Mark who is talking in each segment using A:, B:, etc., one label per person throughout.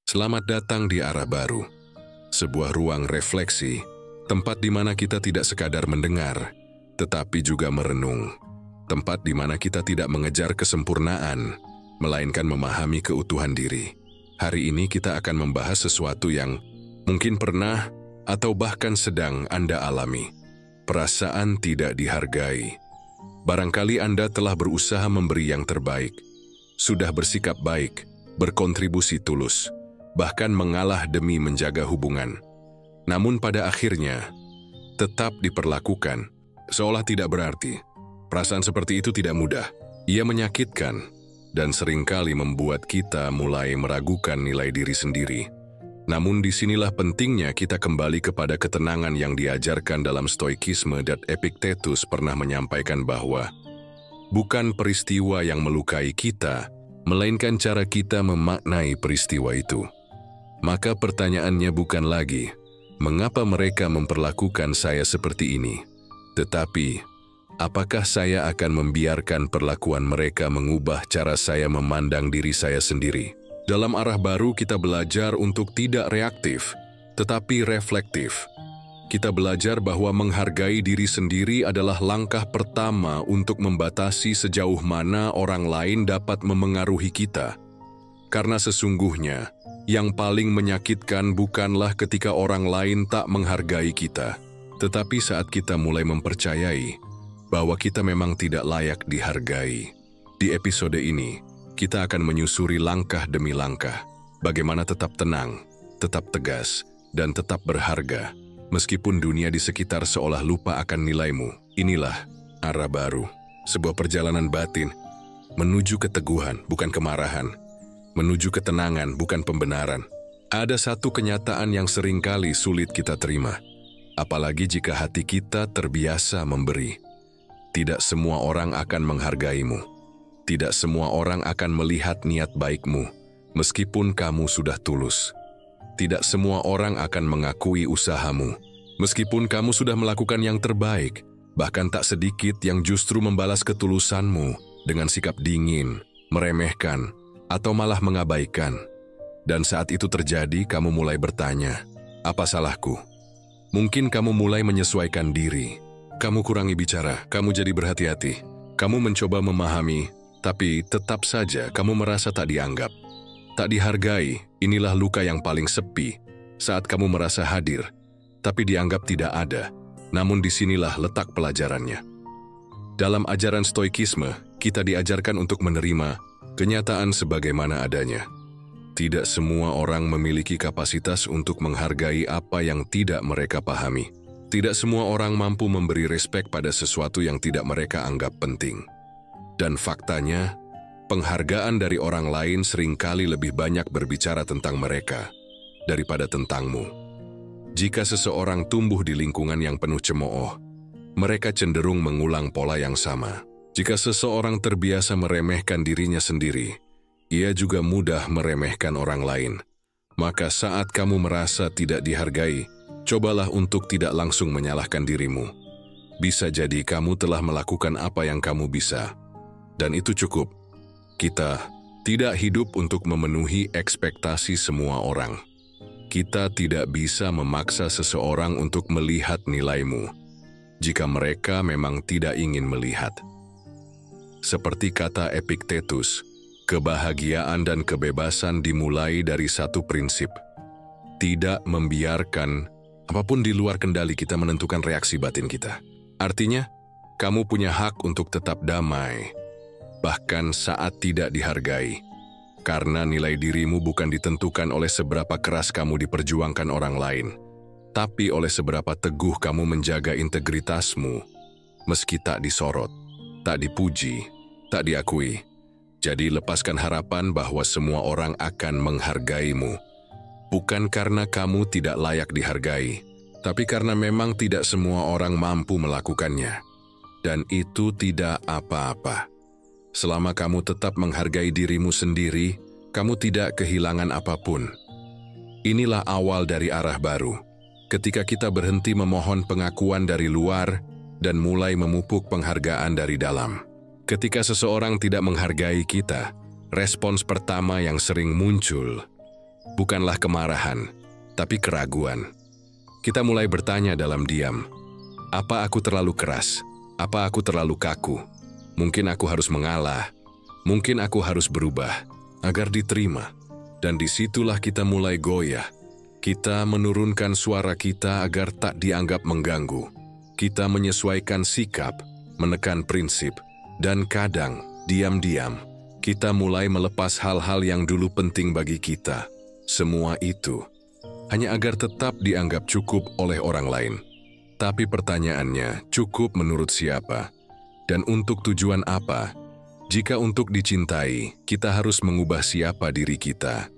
A: Selamat datang di Arah Baru, sebuah ruang refleksi, tempat di mana kita tidak sekadar mendengar, tetapi juga merenung. Tempat di mana kita tidak mengejar kesempurnaan, melainkan memahami keutuhan diri. Hari ini kita akan membahas sesuatu yang mungkin pernah atau bahkan sedang Anda alami. Perasaan tidak dihargai. Barangkali Anda telah berusaha memberi yang terbaik, sudah bersikap baik, berkontribusi tulus, bahkan mengalah demi menjaga hubungan. Namun pada akhirnya, tetap diperlakukan seolah tidak berarti. Perasaan seperti itu tidak mudah. Ia menyakitkan dan seringkali membuat kita mulai meragukan nilai diri sendiri. Namun disinilah pentingnya kita kembali kepada ketenangan yang diajarkan dalam Stoikisme, dan Epictetus pernah menyampaikan bahwa bukan peristiwa yang melukai kita, melainkan cara kita memaknai peristiwa itu. Maka pertanyaannya bukan lagi, mengapa mereka memperlakukan saya seperti ini? Tetapi, apakah saya akan membiarkan perlakuan mereka mengubah cara saya memandang diri saya sendiri? Dalam Arah Baru kita belajar untuk tidak reaktif, tetapi reflektif. Kita belajar bahwa menghargai diri sendiri adalah langkah pertama untuk membatasi sejauh mana orang lain dapat memengaruhi kita. Karena sesungguhnya, yang paling menyakitkan bukanlah ketika orang lain tak menghargai kita, tetapi saat kita mulai mempercayai bahwa kita memang tidak layak dihargai. Di episode ini, kita akan menyusuri langkah demi langkah, bagaimana tetap tenang, tetap tegas, dan tetap berharga. Meskipun dunia di sekitar seolah lupa akan nilaimu, inilah Arah Baru, sebuah perjalanan batin menuju keteguhan, bukan kemarahan, menuju ketenangan, bukan pembenaran. Ada satu kenyataan yang seringkali sulit kita terima, apalagi jika hati kita terbiasa memberi. Tidak semua orang akan menghargaimu. Tidak semua orang akan melihat niat baikmu, meskipun kamu sudah tulus. Tidak semua orang akan mengakui usahamu, meskipun kamu sudah melakukan yang terbaik. Bahkan tak sedikit yang justru membalas ketulusanmu dengan sikap dingin, meremehkan, atau malah mengabaikan. Dan saat itu terjadi, kamu mulai bertanya, apa salahku? Mungkin kamu mulai menyesuaikan diri. Kamu kurangi bicara, kamu jadi berhati-hati. Kamu mencoba memahami, tapi tetap saja kamu merasa tak dianggap. Tak dihargai, inilah luka yang paling sepi. Saat kamu merasa hadir, tapi dianggap tidak ada. Namun disinilah letak pelajarannya. Dalam ajaran Stoikisme, kita diajarkan untuk menerima kenyataan sebagaimana adanya. Tidak semua orang memiliki kapasitas untuk menghargai apa yang tidak mereka pahami. Tidak semua orang mampu memberi respek pada sesuatu yang tidak mereka anggap penting. Dan faktanya, penghargaan dari orang lain seringkali lebih banyak berbicara tentang mereka daripada tentangmu. Jika seseorang tumbuh di lingkungan yang penuh cemooh, mereka cenderung mengulang pola yang sama. Jika seseorang terbiasa meremehkan dirinya sendiri, ia juga mudah meremehkan orang lain. Maka saat kamu merasa tidak dihargai, cobalah untuk tidak langsung menyalahkan dirimu. Bisa jadi kamu telah melakukan apa yang kamu bisa. Dan itu cukup. Kita tidak hidup untuk memenuhi ekspektasi semua orang. Kita tidak bisa memaksa seseorang untuk melihat nilaimu, jika mereka memang tidak ingin melihat. Seperti kata Epictetus, kebahagiaan dan kebebasan dimulai dari satu prinsip. Tidak membiarkan apapun di luar kendali kita menentukan reaksi batin kita. Artinya, kamu punya hak untuk tetap damai, bahkan saat tidak dihargai. Karena nilai dirimu bukan ditentukan oleh seberapa keras kamu diperjuangkan orang lain, tapi oleh seberapa teguh kamu menjaga integritasmu, meski tak disorot, tak dipuji, tak diakui. Jadi lepaskan harapan bahwa semua orang akan menghargaimu, bukan karena kamu tidak layak dihargai, tapi karena memang tidak semua orang mampu melakukannya. Dan itu tidak apa-apa. Selama kamu tetap menghargai dirimu sendiri, kamu tidak kehilangan apapun. Inilah awal dari Arah Baru. Ketika kita berhenti memohon pengakuan dari luar dan mulai memupuk penghargaan dari dalam. Ketika seseorang tidak menghargai kita, respons pertama yang sering muncul bukanlah kemarahan, tapi keraguan. Kita mulai bertanya dalam diam, apa aku terlalu keras? Apa aku terlalu kaku? Mungkin aku harus mengalah. Mungkin aku harus berubah agar diterima. Dan disitulah kita mulai goyah. Kita menurunkan suara kita agar tak dianggap mengganggu. Kita menyesuaikan sikap, menekan prinsip, dan kadang, diam-diam, kita mulai melepas hal-hal yang dulu penting bagi kita. Semua itu hanya agar tetap dianggap cukup oleh orang lain. Tapi pertanyaannya, cukup menurut siapa? Dan untuk tujuan apa? Jika untuk dicintai, kita harus mengubah siapa diri kita.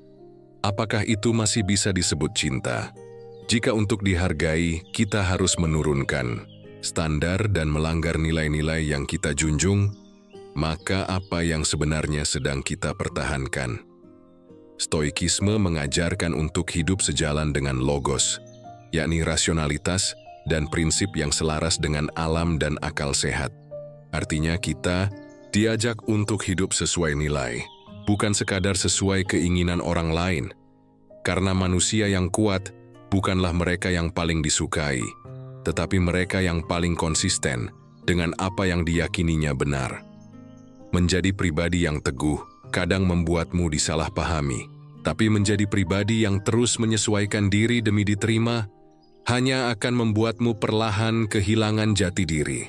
A: Apakah itu masih bisa disebut cinta? Jika untuk dihargai, kita harus menurunkan standar dan melanggar nilai-nilai yang kita junjung, maka apa yang sebenarnya sedang kita pertahankan? Stoikisme mengajarkan untuk hidup sejalan dengan logos, yakni rasionalitas dan prinsip yang selaras dengan alam dan akal sehat. Artinya kita diajak untuk hidup sesuai nilai, bukan sekadar sesuai keinginan orang lain. Karena manusia yang kuat bukanlah mereka yang paling disukai, tetapi mereka yang paling konsisten dengan apa yang diyakininya benar. Menjadi pribadi yang teguh kadang membuatmu disalahpahami, tapi menjadi pribadi yang terus menyesuaikan diri demi diterima hanya akan membuatmu perlahan kehilangan jati diri.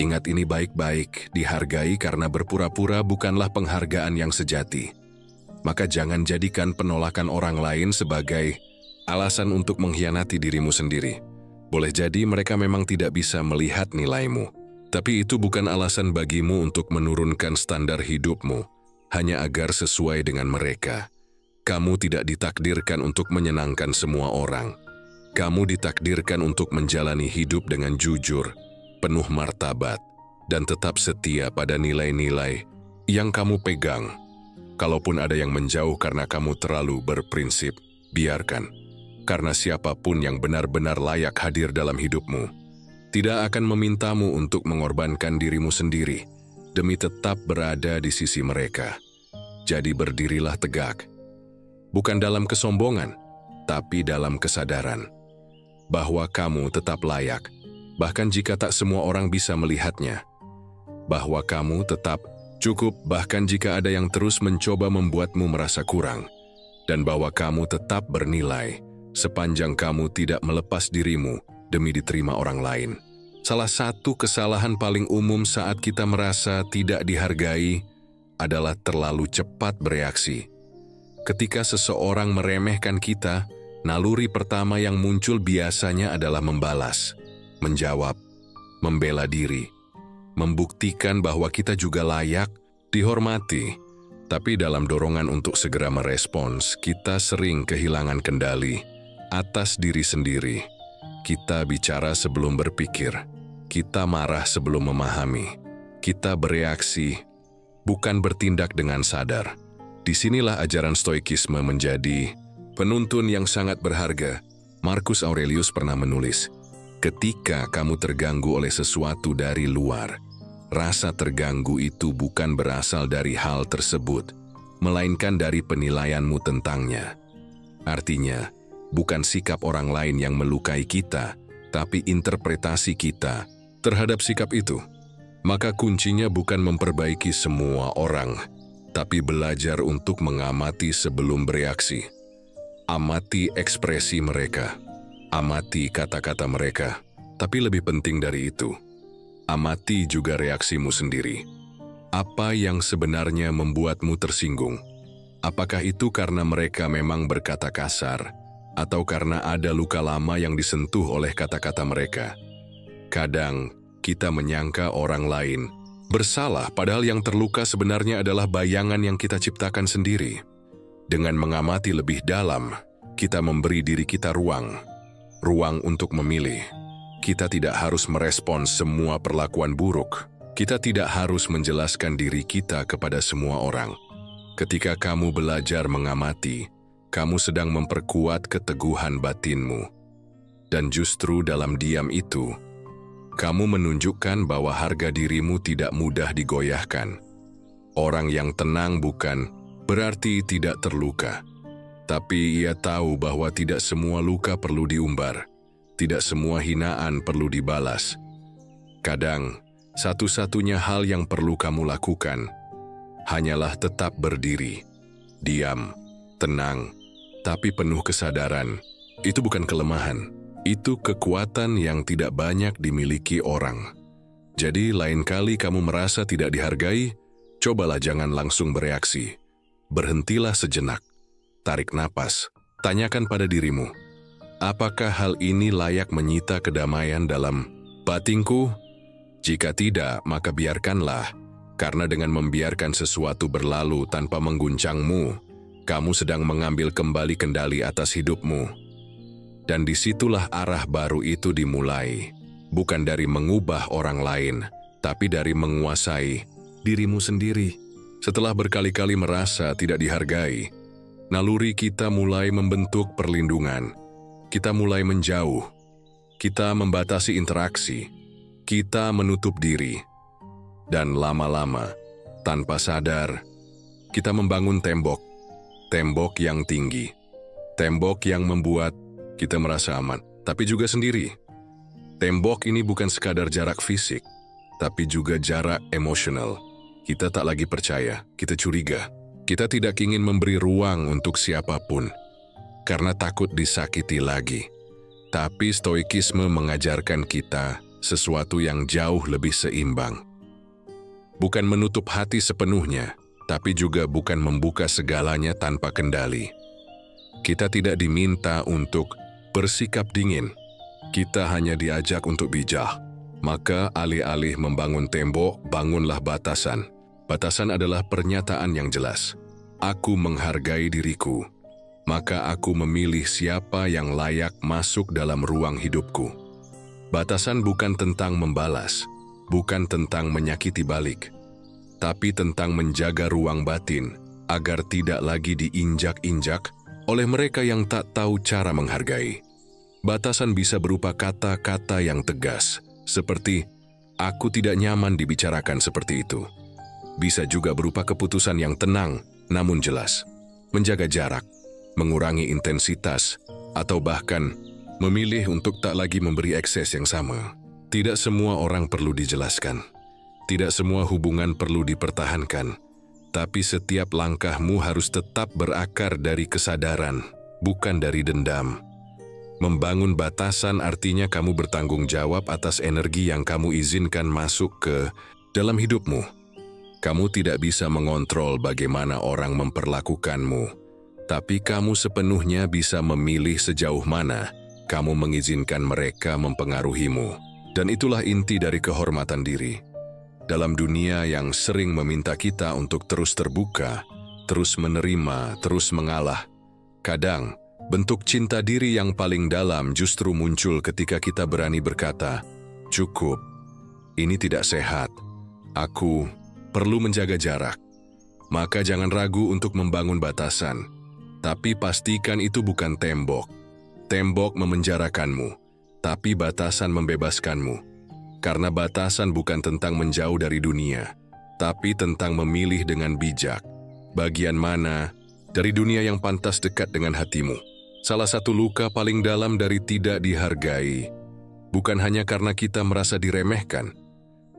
A: Ingat ini baik-baik, dihargai karena berpura-pura bukanlah penghargaan yang sejati. Maka jangan jadikan penolakan orang lain sebagai alasan untuk mengkhianati dirimu sendiri. Boleh jadi mereka memang tidak bisa melihat nilaimu, tapi itu bukan alasan bagimu untuk menurunkan standar hidupmu, hanya agar sesuai dengan mereka. Kamu tidak ditakdirkan untuk menyenangkan semua orang. Kamu ditakdirkan untuk menjalani hidup dengan jujur, penuh martabat, dan tetap setia pada nilai-nilai yang kamu pegang. Kalaupun ada yang menjauh karena kamu terlalu berprinsip, biarkan. Karena siapapun yang benar-benar layak hadir dalam hidupmu, tidak akan memintamu untuk mengorbankan dirimu sendiri demi tetap berada di sisi mereka. Jadi berdirilah tegak, bukan dalam kesombongan, tapi dalam kesadaran bahwa kamu tetap layak, bahkan jika tak semua orang bisa melihatnya. Bahwa kamu tetap cukup bahkan jika ada yang terus mencoba membuatmu merasa kurang. Dan bahwa kamu tetap bernilai sepanjang kamu tidak melepas dirimu demi diterima orang lain. Salah satu kesalahan paling umum saat kita merasa tidak dihargai adalah terlalu cepat bereaksi. Ketika seseorang meremehkan kita, naluri pertama yang muncul biasanya adalah membalas, menjawab, membela diri, membuktikan bahwa kita juga layak dihormati. Tapi dalam dorongan untuk segera merespons, kita sering kehilangan kendali atas diri sendiri. Kita bicara sebelum berpikir, kita marah sebelum memahami, kita bereaksi, bukan bertindak dengan sadar. Disinilah ajaran stoikisme menjadi penuntun yang sangat berharga. Marcus Aurelius pernah menulis, ketika kamu terganggu oleh sesuatu dari luar, rasa terganggu itu bukan berasal dari hal tersebut, melainkan dari penilaianmu tentangnya. Artinya, bukan sikap orang lain yang melukai kita, tapi interpretasi kita terhadap sikap itu. Maka kuncinya bukan memperbaiki semua orang, tapi belajar untuk mengamati sebelum bereaksi. Amati ekspresi mereka, amati kata-kata mereka, tapi lebih penting dari itu, amati juga reaksimu sendiri. Apa yang sebenarnya membuatmu tersinggung? Apakah itu karena mereka memang berkata kasar, atau karena ada luka lama yang disentuh oleh kata-kata mereka? Kadang, kita menyangka orang lain bersalah, padahal yang terluka sebenarnya adalah bayangan yang kita ciptakan sendiri. Dengan mengamati lebih dalam, kita memberi diri kita ruang untuk memilih. Kita tidak harus merespons semua perlakuan buruk. Kita tidak harus menjelaskan diri kita kepada semua orang. Ketika kamu belajar mengamati, kamu sedang memperkuat keteguhan batinmu. Dan justru dalam diam itu, kamu menunjukkan bahwa harga dirimu tidak mudah digoyahkan. Orang yang tenang bukan berarti tidak terluka. Tapi ia tahu bahwa tidak semua luka perlu diumbar, tidak semua hinaan perlu dibalas. Kadang, satu-satunya hal yang perlu kamu lakukan hanyalah tetap berdiri, diam, tenang, tapi penuh kesadaran. Itu bukan kelemahan, itu kekuatan yang tidak banyak dimiliki orang. Jadi, lain kali kamu merasa tidak dihargai, cobalah jangan langsung bereaksi. Berhentilah sejenak. Tarik napas, tanyakan pada dirimu, apakah hal ini layak menyita kedamaian dalam batinku? Jika tidak, maka biarkanlah, karena dengan membiarkan sesuatu berlalu tanpa mengguncangmu, kamu sedang mengambil kembali kendali atas hidupmu. Dan disitulah arah baru itu dimulai, bukan dari mengubah orang lain, tapi dari menguasai dirimu sendiri. Setelah berkali-kali merasa tidak dihargai, naluri kita mulai membentuk perlindungan. Kita mulai menjauh. Kita membatasi interaksi. Kita menutup diri. Dan lama-lama, tanpa sadar, kita membangun tembok. Tembok yang tinggi. Tembok yang membuat kita merasa aman, tapi juga sendiri. Tembok ini bukan sekadar jarak fisik, tapi juga jarak emosional. Kita tak lagi percaya, kita curiga. Kita tidak ingin memberi ruang untuk siapapun, karena takut disakiti lagi. Tapi stoikisme mengajarkan kita sesuatu yang jauh lebih seimbang. Bukan menutup hati sepenuhnya, tapi juga bukan membuka segalanya tanpa kendali. Kita tidak diminta untuk bersikap dingin. Kita hanya diajak untuk bijak. Maka alih-alih membangun tembok, bangunlah batasan. Batasan adalah pernyataan yang jelas. Aku menghargai diriku, maka aku memilih siapa yang layak masuk dalam ruang hidupku. Batasan bukan tentang membalas, bukan tentang menyakiti balik, tapi tentang menjaga ruang batin agar tidak lagi diinjak-injak oleh mereka yang tak tahu cara menghargai. Batasan bisa berupa kata-kata yang tegas, seperti, aku tidak nyaman dibicarakan seperti itu. Bisa juga berupa keputusan yang tenang, namun jelas. Menjaga jarak, mengurangi intensitas, atau bahkan memilih untuk tak lagi memberi akses yang sama. Tidak semua orang perlu dijelaskan. Tidak semua hubungan perlu dipertahankan. Tapi setiap langkahmu harus tetap berakar dari kesadaran, bukan dari dendam. Membangun batasan artinya kamu bertanggung jawab atas energi yang kamu izinkan masuk ke dalam hidupmu. Kamu tidak bisa mengontrol bagaimana orang memperlakukanmu, tapi kamu sepenuhnya bisa memilih sejauh mana kamu mengizinkan mereka mempengaruhimu. Dan itulah inti dari kehormatan diri. Dalam dunia yang sering meminta kita untuk terus terbuka, terus menerima, terus mengalah, kadang bentuk cinta diri yang paling dalam justru muncul ketika kita berani berkata, cukup, ini tidak sehat, aku perlu menjaga jarak. Maka jangan ragu untuk membangun batasan. Tapi pastikan itu bukan tembok. Tembok memenjarakanmu, tapi batasan membebaskanmu. Karena batasan bukan tentang menjauh dari dunia, tapi tentang memilih dengan bijak. Bagian mana dari dunia yang pantas dekat dengan hatimu. Salah satu luka paling dalam dari tidak dihargai, bukan hanya karena kita merasa diremehkan,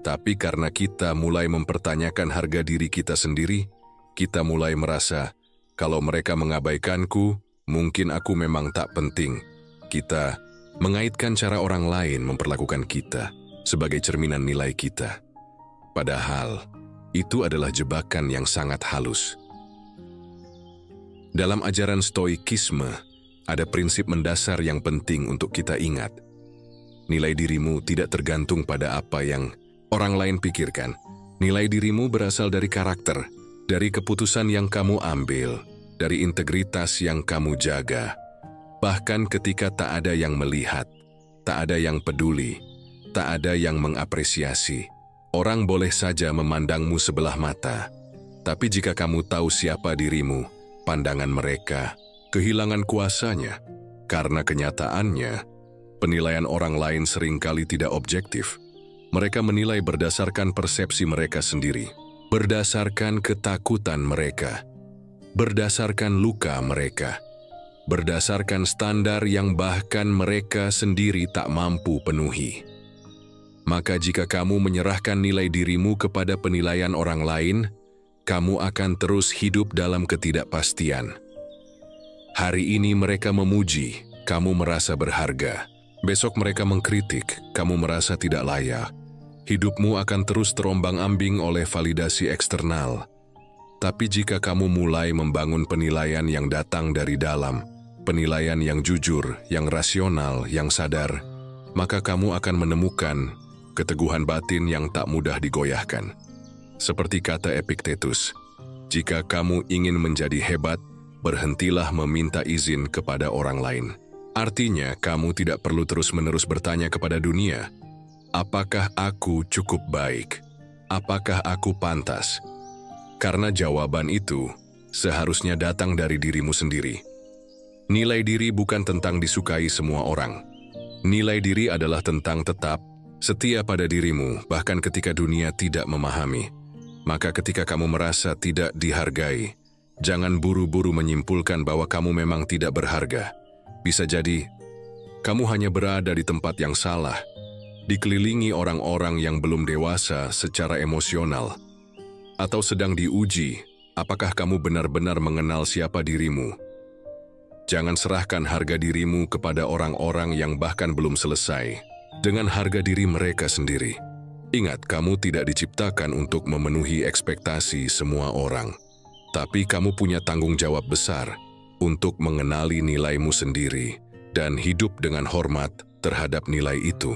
A: tapi karena kita mulai mempertanyakan harga diri kita sendiri. Kita mulai merasa, kalau mereka mengabaikanku, mungkin aku memang tak penting. Kita mengaitkan cara orang lain memperlakukan kita sebagai cerminan nilai kita. Padahal, itu adalah jebakan yang sangat halus. Dalam ajaran stoikisme, ada prinsip mendasar yang penting untuk kita ingat. Nilai dirimu tidak tergantung pada apa yang orang lain pikirkan. Nilai dirimu berasal dari karakter, dari keputusan yang kamu ambil, dari integritas yang kamu jaga. Bahkan ketika tak ada yang melihat, tak ada yang peduli, tak ada yang mengapresiasi, orang boleh saja memandangmu sebelah mata. Tapi jika kamu tahu siapa dirimu, pandangan mereka kehilangan kuasanya. Karena kenyataannya, penilaian orang lain seringkali tidak objektif. Mereka menilai berdasarkan persepsi mereka sendiri, berdasarkan ketakutan mereka, berdasarkan luka mereka, berdasarkan standar yang bahkan mereka sendiri tak mampu penuhi. Maka jika kamu menyerahkan nilai dirimu kepada penilaian orang lain, kamu akan terus hidup dalam ketidakpastian. Hari ini mereka memuji, kamu merasa berharga. Besok mereka mengkritik, kamu merasa tidak layak. Hidupmu akan terus terombang-ambing oleh validasi eksternal. Tapi jika kamu mulai membangun penilaian yang datang dari dalam, penilaian yang jujur, yang rasional, yang sadar, maka kamu akan menemukan keteguhan batin yang tak mudah digoyahkan. Seperti kata Epictetus, jika kamu ingin menjadi hebat, berhentilah meminta izin kepada orang lain. Artinya, kamu tidak perlu terus-menerus bertanya kepada dunia, apakah aku cukup baik? Apakah aku pantas? Karena jawaban itu seharusnya datang dari dirimu sendiri. Nilai diri bukan tentang disukai semua orang. Nilai diri adalah tentang tetap setia pada dirimu, bahkan ketika dunia tidak memahami. Maka ketika kamu merasa tidak dihargai, jangan buru-buru menyimpulkan bahwa kamu memang tidak berharga. Bisa jadi, kamu hanya berada di tempat yang salah, dikelilingi orang-orang yang belum dewasa secara emosional, atau sedang diuji apakah kamu benar-benar mengenal siapa dirimu. Jangan serahkan harga dirimu kepada orang-orang yang bahkan belum selesai dengan harga diri mereka sendiri. Ingat, kamu tidak diciptakan untuk memenuhi ekspektasi semua orang, tapi kamu punya tanggung jawab besar untuk mengenali nilaimu sendiri dan hidup dengan hormat terhadap nilai itu.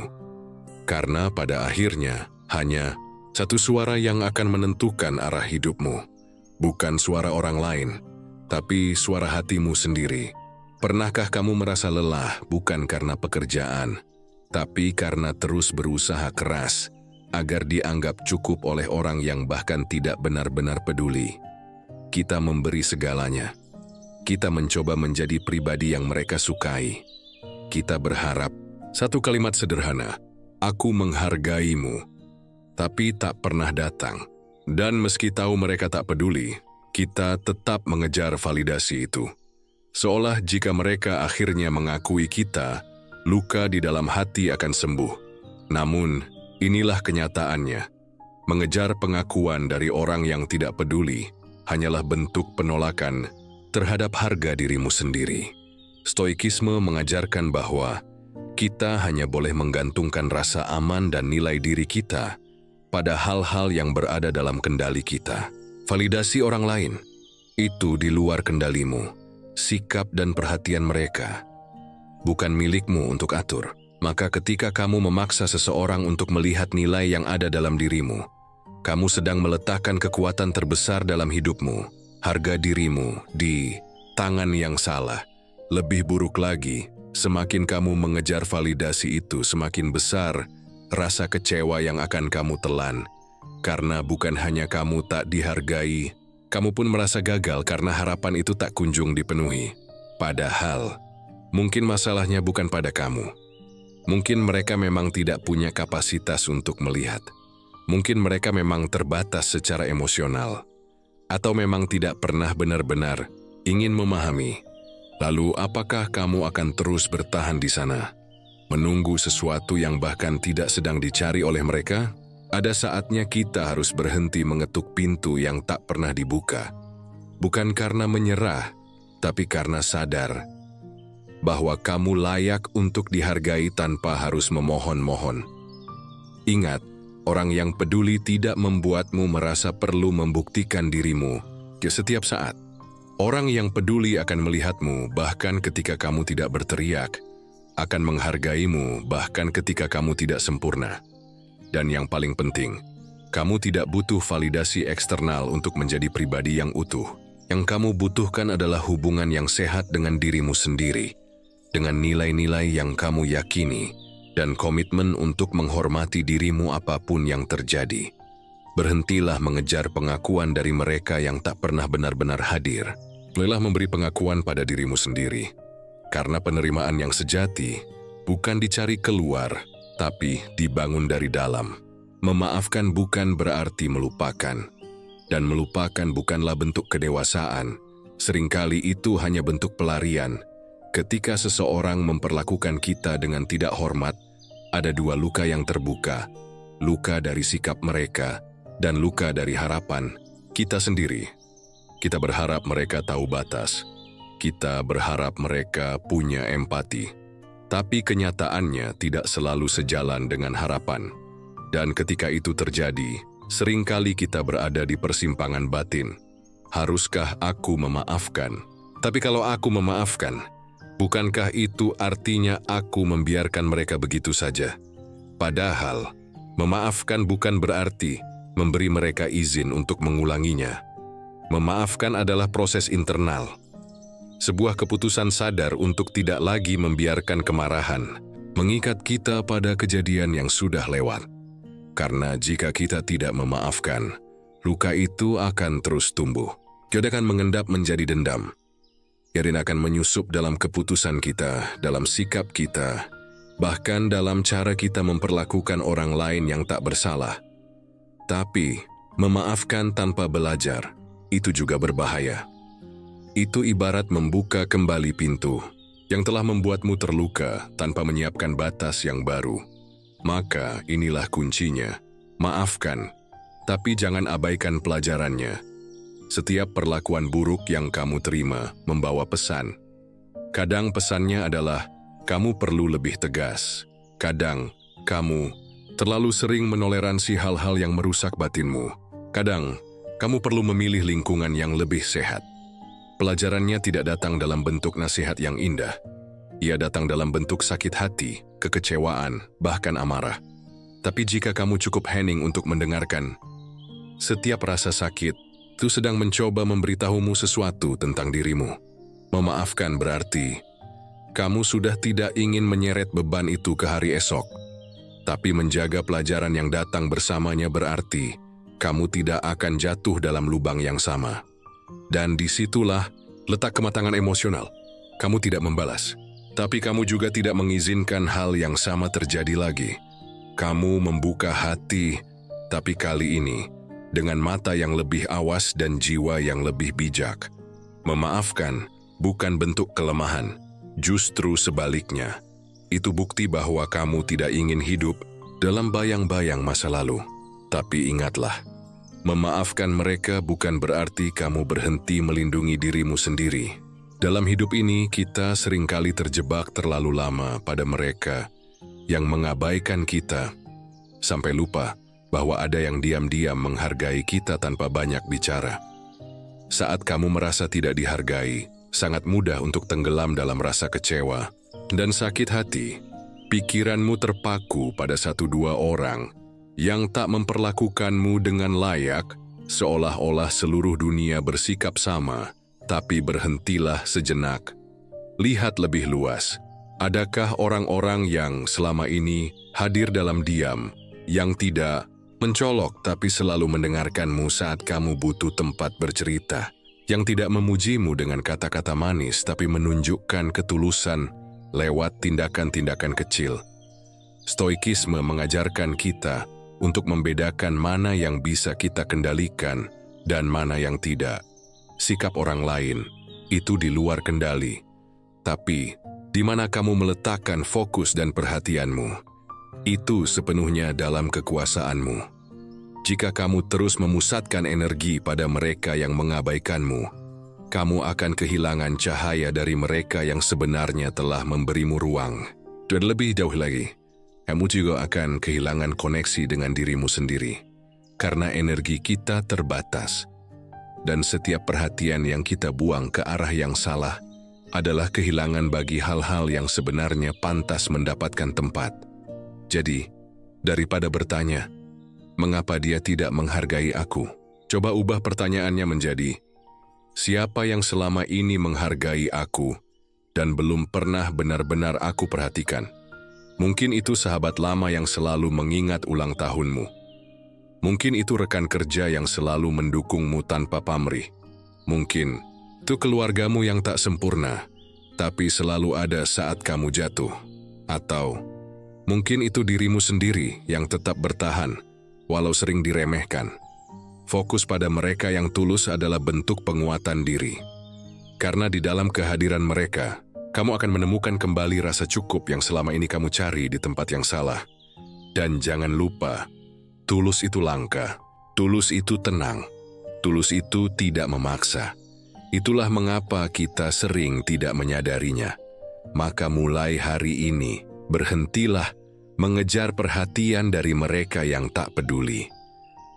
A: Karena pada akhirnya, hanya satu suara yang akan menentukan arah hidupmu. Bukan suara orang lain, tapi suara hatimu sendiri. Pernahkah kamu merasa lelah bukan karena pekerjaan, tapi karena terus berusaha keras agar dianggap cukup oleh orang yang bahkan tidak benar-benar peduli? Kita memberi segalanya. Kita mencoba menjadi pribadi yang mereka sukai. Kita berharap satu kalimat sederhana, "Aku menghargaimu," tapi tak pernah datang. Dan meski tahu mereka tak peduli, kita tetap mengejar validasi itu. Seolah jika mereka akhirnya mengakui kita, luka di dalam hati akan sembuh. Namun, inilah kenyataannya. Mengejar pengakuan dari orang yang tidak peduli hanyalah bentuk penolakan terhadap harga dirimu sendiri. Stoikisme mengajarkan bahwa kita hanya boleh menggantungkan rasa aman dan nilai diri kita pada hal-hal yang berada dalam kendali kita. Validasi orang lain, itu di luar kendalimu. Sikap dan perhatian mereka bukan milikmu untuk atur. Maka ketika kamu memaksa seseorang untuk melihat nilai yang ada dalam dirimu, kamu sedang meletakkan kekuatan terbesar dalam hidupmu, harga dirimu, di tangan yang salah. Lebih buruk lagi, semakin kamu mengejar validasi itu, semakin besar rasa kecewa yang akan kamu telan. Karena bukan hanya kamu tak dihargai, kamu pun merasa gagal karena harapan itu tak kunjung dipenuhi. Padahal, mungkin masalahnya bukan pada kamu. Mungkin mereka memang tidak punya kapasitas untuk melihat. Mungkin mereka memang terbatas secara emosional. Atau memang tidak pernah benar-benar ingin memahami. Lalu apakah kamu akan terus bertahan di sana? Menunggu sesuatu yang bahkan tidak sedang dicari oleh mereka? Ada saatnya kita harus berhenti mengetuk pintu yang tak pernah dibuka. Bukan karena menyerah, tapi karena sadar bahwa kamu layak untuk dihargai tanpa harus memohon-mohon. Ingat, orang yang peduli tidak membuatmu merasa perlu membuktikan dirimu ke setiap saat. Orang yang peduli akan melihatmu bahkan ketika kamu tidak berteriak, akan menghargaimu bahkan ketika kamu tidak sempurna. Dan yang paling penting, kamu tidak butuh validasi eksternal untuk menjadi pribadi yang utuh. Yang kamu butuhkan adalah hubungan yang sehat dengan dirimu sendiri, dengan nilai-nilai yang kamu yakini, dan komitmen untuk menghormati dirimu apapun yang terjadi. Berhentilah mengejar pengakuan dari mereka yang tak pernah benar-benar hadir. Mulailah memberi pengakuan pada dirimu sendiri. Karena penerimaan yang sejati bukan dicari keluar, tapi dibangun dari dalam. Memaafkan bukan berarti melupakan. Dan melupakan bukanlah bentuk kedewasaan. Seringkali itu hanya bentuk pelarian. Ketika seseorang memperlakukan kita dengan tidak hormat, ada dua luka yang terbuka, luka dari sikap mereka dan luka dari harapan kita sendiri. Kita berharap mereka tahu batas, kita berharap mereka punya empati, tapi kenyataannya tidak selalu sejalan dengan harapan. Dan ketika itu terjadi, seringkali kita berada di persimpangan batin. Haruskah aku memaafkan? Tapi kalau aku memaafkan, bukankah itu artinya aku membiarkan mereka begitu saja? Padahal, memaafkan bukan berarti memberi mereka izin untuk mengulanginya. Memaafkan adalah proses internal. Sebuah keputusan sadar untuk tidak lagi membiarkan kemarahan mengikat kita pada kejadian yang sudah lewat. Karena jika kita tidak memaafkan, luka itu akan terus tumbuh. Dia akan mengendap menjadi dendam. Dia akan menyusup dalam keputusan kita, dalam sikap kita, bahkan dalam cara kita memperlakukan orang lain yang tak bersalah. Tapi, memaafkan tanpa belajar, itu juga berbahaya. Itu ibarat membuka kembali pintu yang telah membuatmu terluka tanpa menyiapkan batas yang baru. Maka inilah kuncinya, maafkan, tapi jangan abaikan pelajarannya. Setiap perlakuan buruk yang kamu terima membawa pesan. Kadang pesannya adalah, kamu perlu lebih tegas. Kadang, kamu terlalu sering menoleransi hal-hal yang merusak batinmu. Kadang, kamu perlu memilih lingkungan yang lebih sehat. Pelajarannya tidak datang dalam bentuk nasihat yang indah. Ia datang dalam bentuk sakit hati, kekecewaan, bahkan amarah. Tapi jika kamu cukup hening untuk mendengarkan, setiap rasa sakit itu sedang mencoba memberitahumu sesuatu tentang dirimu. Memaafkan berarti, kamu sudah tidak ingin menyeret beban itu ke hari esok. Tapi menjaga pelajaran yang datang bersamanya berarti, kamu tidak akan jatuh dalam lubang yang sama. Dan disitulah letak kematangan emosional. Kamu tidak membalas. Tapi kamu juga tidak mengizinkan hal yang sama terjadi lagi. Kamu membuka hati, tapi kali ini dengan mata yang lebih awas dan jiwa yang lebih bijak. Memaafkan bukan bentuk kelemahan, justru sebaliknya. Itu bukti bahwa kamu tidak ingin hidup dalam bayang-bayang masa lalu. Tapi ingatlah, memaafkan mereka bukan berarti kamu berhenti melindungi dirimu sendiri. Dalam hidup ini, kita seringkali terjebak terlalu lama pada mereka yang mengabaikan kita, sampai lupa bahwa ada yang diam-diam menghargai kita tanpa banyak bicara. Saat kamu merasa tidak dihargai, sangat mudah untuk tenggelam dalam rasa kecewa dan sakit hati. Pikiranmu terpaku pada satu dua orang yang tak memperlakukanmu dengan layak, seolah-olah seluruh dunia bersikap sama. Tapi berhentilah sejenak. Lihat lebih luas. Adakah orang-orang yang selama ini hadir dalam diam, yang tidak mencolok tapi selalu mendengarkanmu saat kamu butuh tempat bercerita, yang tidak memujimu dengan kata-kata manis tapi menunjukkan ketulusan lewat tindakan-tindakan kecil? Stoikisme mengajarkan kita untuk membedakan mana yang bisa kita kendalikan dan mana yang tidak. Sikap orang lain itu di luar kendali, tapi di mana kamu meletakkan fokus dan perhatianmu, itu sepenuhnya dalam kekuasaanmu. Jika kamu terus memusatkan energi pada mereka yang mengabaikanmu, kamu akan kehilangan cahaya dari mereka yang sebenarnya telah memberimu ruang. Dan lebih jauh lagi, kamu juga akan kehilangan koneksi dengan dirimu sendiri, karena energi kita terbatas. Dan setiap perhatian yang kita buang ke arah yang salah adalah kehilangan bagi hal-hal yang sebenarnya pantas mendapatkan tempat. Jadi, daripada bertanya, mengapa dia tidak menghargai aku? Coba ubah pertanyaannya menjadi, siapa yang selama ini menghargai aku dan belum pernah benar-benar aku perhatikan? Mungkin itu sahabat lama yang selalu mengingat ulang tahunmu. Mungkin itu rekan kerja yang selalu mendukungmu tanpa pamrih. Mungkin itu keluargamu yang tak sempurna, tapi selalu ada saat kamu jatuh. Atau mungkin itu dirimu sendiri yang tetap bertahan, walau sering diremehkan. Fokus pada mereka yang tulus adalah bentuk penguatan diri. Karena di dalam kehadiran mereka, Kamu akan menemukan kembali rasa cukup yang selama ini kamu cari di tempat yang salah. Dan jangan lupa, tulus itu langka, tulus itu tenang, tulus itu tidak memaksa. Itulah mengapa kita sering tidak menyadarinya. Maka mulai hari ini, berhentilah mengejar perhatian dari mereka yang tak peduli.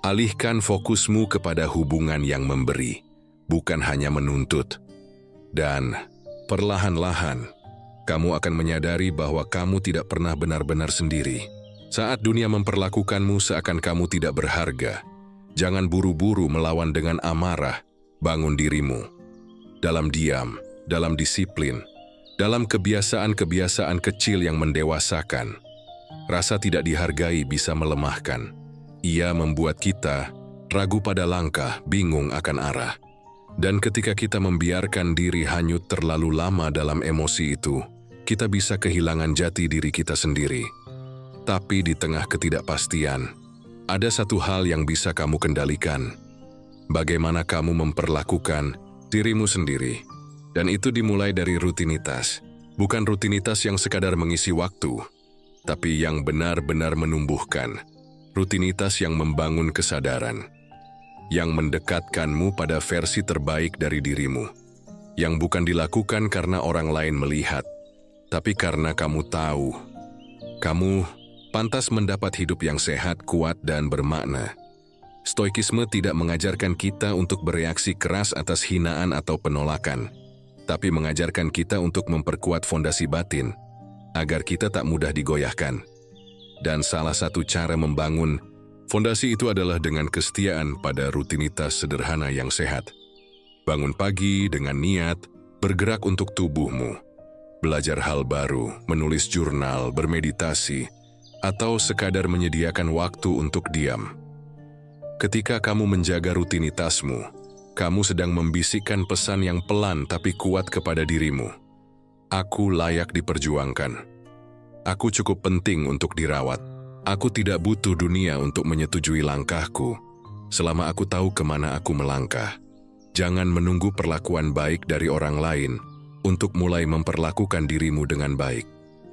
A: Alihkan fokusmu kepada hubungan yang memberi, bukan hanya menuntut. Dan perlahan-lahan, kamu akan menyadari bahwa kamu tidak pernah benar-benar sendiri. Saat dunia memperlakukanmu seakan kamu tidak berharga, jangan buru-buru melawan dengan amarah. Bangun dirimu. Dalam diam, dalam disiplin, dalam kebiasaan-kebiasaan kecil yang mendewasakan. Rasa tidak dihargai bisa melemahkan. Ia membuat kita ragu pada langkah, bingung akan arah. Dan ketika kita membiarkan diri hanyut terlalu lama dalam emosi itu, kita bisa kehilangan jati diri kita sendiri. Tapi di tengah ketidakpastian, ada satu hal yang bisa kamu kendalikan. Bagaimana kamu memperlakukan dirimu sendiri. Dan itu dimulai dari rutinitas. Bukan rutinitas yang sekadar mengisi waktu, tapi yang benar-benar menumbuhkan. Rutinitas yang membangun kesadaran. Yang mendekatkanmu pada versi terbaik dari dirimu. Yang bukan dilakukan karena orang lain melihat, tapi karena kamu tahu. Kamu pantas mendapat hidup yang sehat, kuat, dan bermakna. Stoikisme tidak mengajarkan kita untuk bereaksi keras atas hinaan atau penolakan, tapi mengajarkan kita untuk memperkuat fondasi batin, agar kita tak mudah digoyahkan. Dan salah satu cara membangun fondasi itu adalah dengan kesetiaan pada rutinitas sederhana yang sehat. Bangun pagi dengan niat, bergerak untuk tubuhmu, belajar hal baru, menulis jurnal, bermeditasi, atau sekadar menyediakan waktu untuk diam. Ketika kamu menjaga rutinitasmu, kamu sedang membisikkan pesan yang pelan tapi kuat kepada dirimu. Aku layak diperjuangkan. Aku cukup penting untuk dirawat. Aku tidak butuh dunia untuk menyetujui langkahku, selama aku tahu kemana aku melangkah. Jangan menunggu perlakuan baik dari orang lain untuk mulai memperlakukan dirimu dengan baik.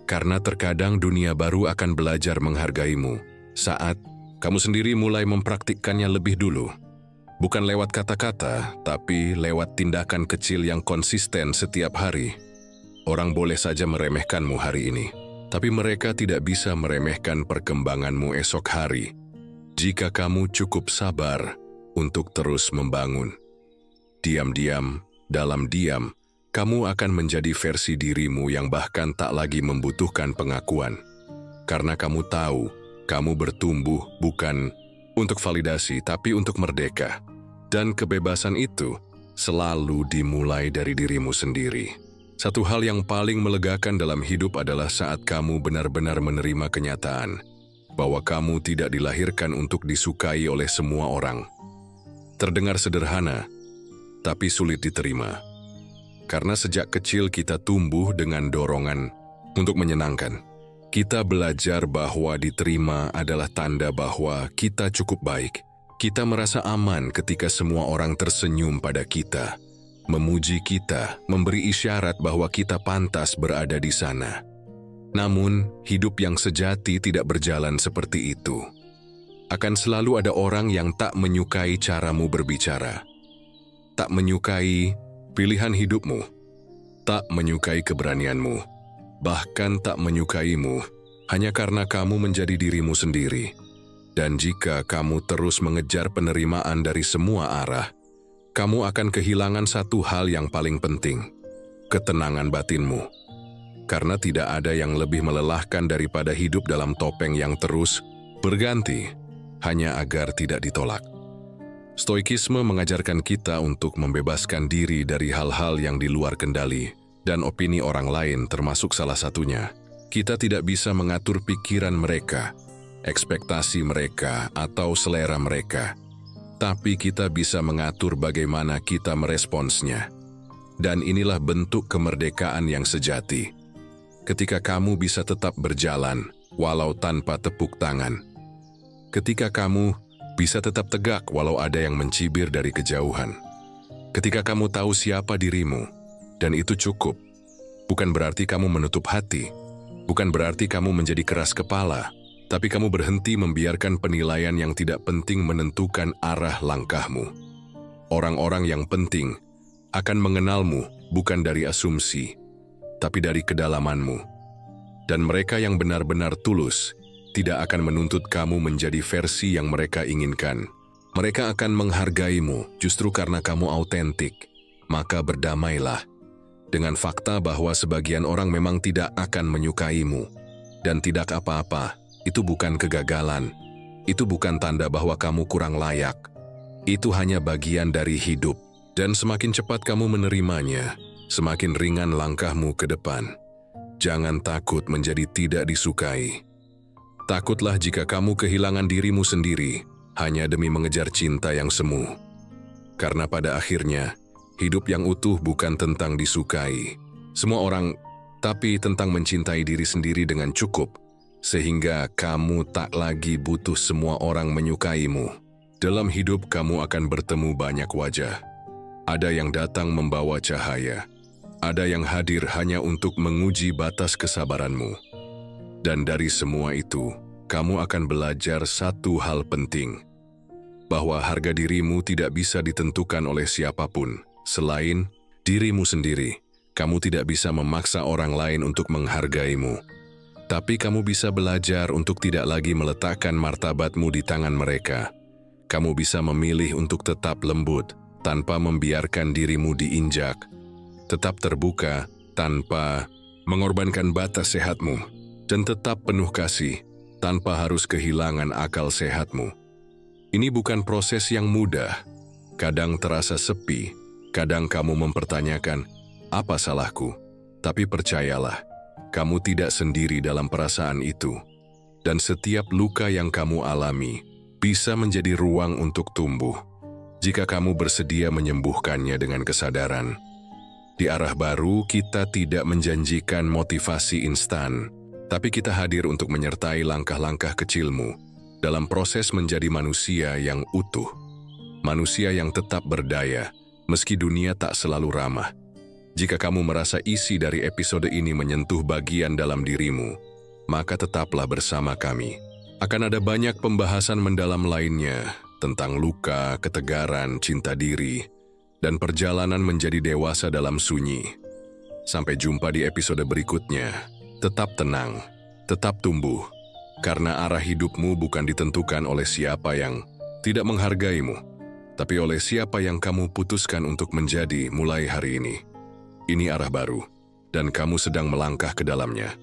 A: Karena terkadang dunia baru akan belajar menghargaimu saat kamu sendiri mulai mempraktikkannya lebih dulu. Bukan lewat kata-kata, tapi lewat tindakan kecil yang konsisten setiap hari. Orang boleh saja meremehkanmu hari ini, tapi mereka tidak bisa meremehkan perkembanganmu esok hari. Jika kamu cukup sabar untuk terus membangun. Diam-diam, dalam diam, kamu akan menjadi versi dirimu yang bahkan tak lagi membutuhkan pengakuan. Karena kamu tahu, kamu bertumbuh bukan untuk validasi, tapi untuk merdeka. Dan kebebasan itu selalu dimulai dari dirimu sendiri. Satu hal yang paling melegakan dalam hidup adalah saat kamu benar-benar menerima kenyataan bahwa kamu tidak dilahirkan untuk disukai oleh semua orang. Terdengar sederhana, tapi sulit diterima. Karena sejak kecil kita tumbuh dengan dorongan untuk menyenangkan. Kita belajar bahwa diterima adalah tanda bahwa kita cukup baik. Kita merasa aman ketika semua orang tersenyum pada kita, memuji kita, memberi isyarat bahwa kita pantas berada di sana. Namun, hidup yang sejati tidak berjalan seperti itu. Akan selalu ada orang yang tak menyukai caramu berbicara, tak menyukai pilihan hidupmu, tak menyukai keberanianmu. Bahkan tak menyukaimu hanya karena kamu menjadi dirimu sendiri. Dan jika kamu terus mengejar penerimaan dari semua arah, kamu akan kehilangan satu hal yang paling penting, ketenangan batinmu. Karena tidak ada yang lebih melelahkan daripada hidup dalam topeng yang terus berganti, hanya agar tidak ditolak. Stoikisme mengajarkan kita untuk membebaskan diri dari hal-hal yang di luar kendali, dan opini orang lain termasuk salah satunya. Kita tidak bisa mengatur pikiran mereka, ekspektasi mereka, atau selera mereka. Tapi kita bisa mengatur bagaimana kita meresponsnya. Dan inilah bentuk kemerdekaan yang sejati. Ketika kamu bisa tetap berjalan, walau tanpa tepuk tangan. Ketika kamu bisa tetap tegak walau ada yang mencibir dari kejauhan. Ketika kamu tahu siapa dirimu, dan itu cukup. Bukan berarti kamu menutup hati, bukan berarti kamu menjadi keras kepala, tapi kamu berhenti membiarkan penilaian yang tidak penting menentukan arah langkahmu. Orang-orang yang penting akan mengenalmu bukan dari asumsi, tapi dari kedalamanmu. Dan mereka yang benar-benar tulus tidak akan menuntut kamu menjadi versi yang mereka inginkan. Mereka akan menghargaimu justru karena kamu autentik. Maka berdamailah dengan fakta bahwa sebagian orang memang tidak akan menyukaimu. Dan tidak apa-apa, itu bukan kegagalan. Itu bukan tanda bahwa kamu kurang layak. Itu hanya bagian dari hidup. Dan semakin cepat kamu menerimanya, semakin ringan langkahmu ke depan. Jangan takut menjadi tidak disukai. Takutlah jika kamu kehilangan dirimu sendiri hanya demi mengejar cinta yang semu. Karena pada akhirnya, hidup yang utuh bukan tentang disukai semua orang, tapi tentang mencintai diri sendiri dengan cukup, sehingga kamu tak lagi butuh semua orang menyukaimu. Dalam hidup kamu akan bertemu banyak wajah. Ada yang datang membawa cahaya. Ada yang hadir hanya untuk menguji batas kesabaranmu. Dan dari semua itu, kamu akan belajar satu hal penting, bahwa harga dirimu tidak bisa ditentukan oleh siapapun selain dirimu sendiri. Kamu tidak bisa memaksa orang lain untuk menghargaimu. Tapi kamu bisa belajar untuk tidak lagi meletakkan martabatmu di tangan mereka. Kamu bisa memilih untuk tetap lembut tanpa membiarkan dirimu diinjak. Tetap terbuka tanpa mengorbankan batas sehatmu. Dan tetap penuh kasih tanpa harus kehilangan akal sehatmu. Ini bukan proses yang mudah. Kadang terasa sepi. Kadang kamu mempertanyakan, apa salahku? Tapi percayalah, kamu tidak sendiri dalam perasaan itu. Dan setiap luka yang kamu alami bisa menjadi ruang untuk tumbuh, jika kamu bersedia menyembuhkannya dengan kesadaran. Di Arah Baru, kita tidak menjanjikan motivasi instan, tapi kita hadir untuk menyertai langkah-langkah kecilmu dalam proses menjadi manusia yang utuh. Manusia yang tetap berdaya, meski dunia tak selalu ramah. Jika kamu merasa isi dari episode ini menyentuh bagian dalam dirimu, maka tetaplah bersama kami. Akan ada banyak pembahasan mendalam lainnya tentang luka, ketegaran, cinta diri, dan perjalanan menjadi dewasa dalam sunyi. Sampai jumpa di episode berikutnya. Tetap tenang, tetap tumbuh, karena arah hidupmu bukan ditentukan oleh siapa yang tidak menghargaimu, tapi oleh siapa yang kamu putuskan untuk menjadi mulai hari ini. Ini Arah Baru, dan kamu sedang melangkah ke dalamnya.